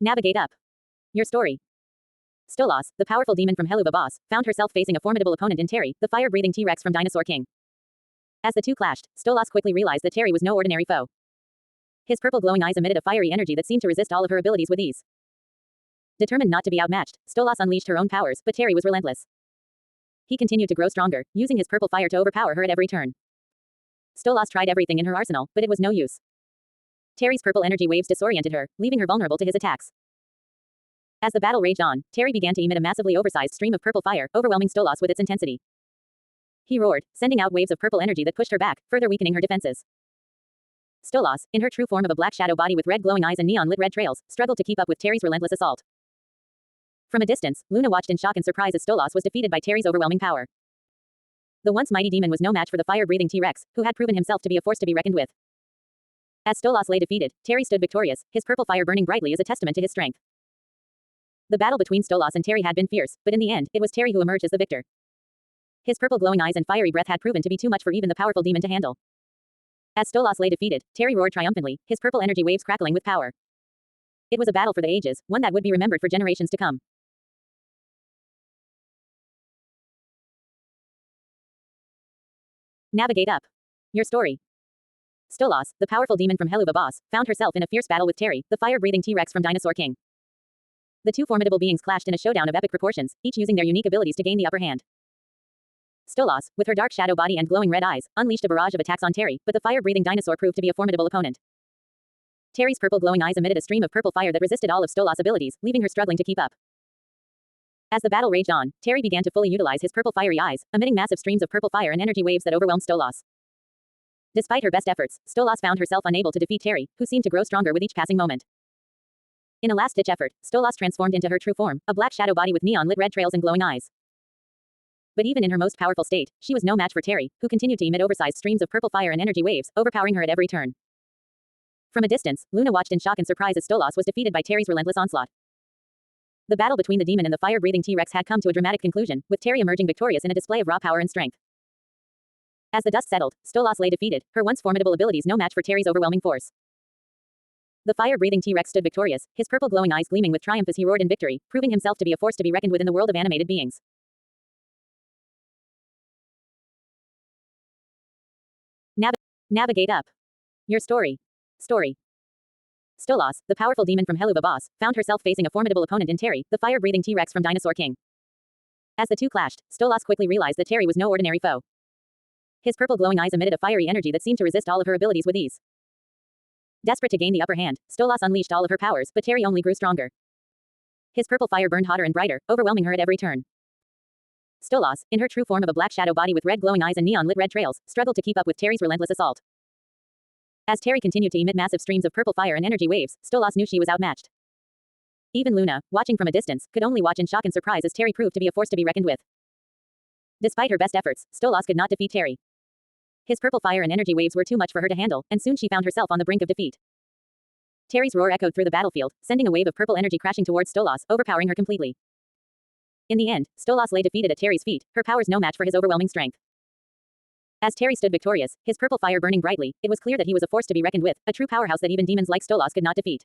Navigate up. Your story. Stolas, the powerful demon from Helluva boss, found herself facing a formidable opponent in Terry, the fire-breathing T-Rex from Dinosaur King. As the two clashed, Stolas quickly realized that Terry was no ordinary foe. His purple glowing eyes emitted a fiery energy that seemed to resist all of her abilities with ease. Determined not to be outmatched, Stolas unleashed her own powers, but Terry was relentless. He continued to grow stronger, using his purple fire to overpower her at every turn. Stolas tried everything in her arsenal, but it was no use. Terry's purple energy waves disoriented her, leaving her vulnerable to his attacks. As the battle raged on, Terry began to emit a massively oversized stream of purple fire, overwhelming Stolas with its intensity. He roared, sending out waves of purple energy that pushed her back, further weakening her defenses. Stolas, in her true form of a black shadow body with red glowing eyes and neon-lit red trails, struggled to keep up with Terry's relentless assault. From a distance, Luna watched in shock and surprise as Stolas was defeated by Terry's overwhelming power. The once mighty demon was no match for the fire-breathing T-Rex, who had proven himself to be a force to be reckoned with. As Stolas lay defeated, Terry stood victorious, his purple fire burning brightly as a testament to his strength. The battle between Stolas and Terry had been fierce, but in the end, it was Terry who emerged as the victor. His purple glowing eyes and fiery breath had proven to be too much for even the powerful demon to handle. As Stolas lay defeated, Terry roared triumphantly, his purple energy waves crackling with power. It was a battle for the ages, one that would be remembered for generations to come. Navigate up. Your story. Stolas, the powerful demon from Helluva boss, found herself in a fierce battle with Terry, the fire-breathing T-Rex from Dinosaur King. The two formidable beings clashed in a showdown of epic proportions, each using their unique abilities to gain the upper hand. Stolas, with her dark shadow body and glowing red eyes, unleashed a barrage of attacks on Terry, but the fire-breathing dinosaur proved to be a formidable opponent. Terry's purple glowing eyes emitted a stream of purple fire that resisted all of Stolas' abilities, leaving her struggling to keep up. As the battle raged on, Terry began to fully utilize his purple fiery eyes, emitting massive streams of purple fire and energy waves that overwhelmed Stolas. Despite her best efforts, Stolas found herself unable to defeat Terry, who seemed to grow stronger with each passing moment. In a last-ditch effort, Stolas transformed into her true form, a black shadow body with neon-lit red trails and glowing eyes. But even in her most powerful state, she was no match for Terry, who continued to emit oversized streams of purple fire and energy waves, overpowering her at every turn. From a distance, Luna watched in shock and surprise as Stolas was defeated by Terry's relentless onslaught. The battle between the demon and the fire-breathing T-Rex had come to a dramatic conclusion, with Terry emerging victorious in a display of raw power and strength. As the dust settled, Stolas lay defeated, her once formidable abilities no match for Terry's overwhelming force. The fire-breathing T-Rex stood victorious, his purple glowing eyes gleaming with triumph as he roared in victory, proving himself to be a force to be reckoned with in the world of animated beings. Navigate up. Your story. Stolas, the powerful demon from Helluva boss, found herself facing a formidable opponent in Terry, the fire-breathing T-Rex from Dinosaur King. As the two clashed, Stolas quickly realized that Terry was no ordinary foe. His purple glowing eyes emitted a fiery energy that seemed to resist all of her abilities with ease. Desperate to gain the upper hand, Stolas unleashed all of her powers, but Terry only grew stronger. His purple fire burned hotter and brighter, overwhelming her at every turn. Stolas, in her true form of a black shadow body with red glowing eyes and neon-lit red trails, struggled to keep up with Terry's relentless assault. As Terry continued to emit massive streams of purple fire and energy waves, Stolas knew she was outmatched. Even Luna, watching from a distance, could only watch in shock and surprise as Terry proved to be a force to be reckoned with. Despite her best efforts, Stolas could not defeat Terry. His purple fire and energy waves were too much for her to handle, and soon she found herself on the brink of defeat. Terry's roar echoed through the battlefield, sending a wave of purple energy crashing towards Stolas, overpowering her completely. In the end, Stolas lay defeated at Terry's feet, her powers no match for his overwhelming strength. As Terry stood victorious, his purple fire burning brightly, it was clear that he was a force to be reckoned with, a true powerhouse that even demons like Stolas could not defeat.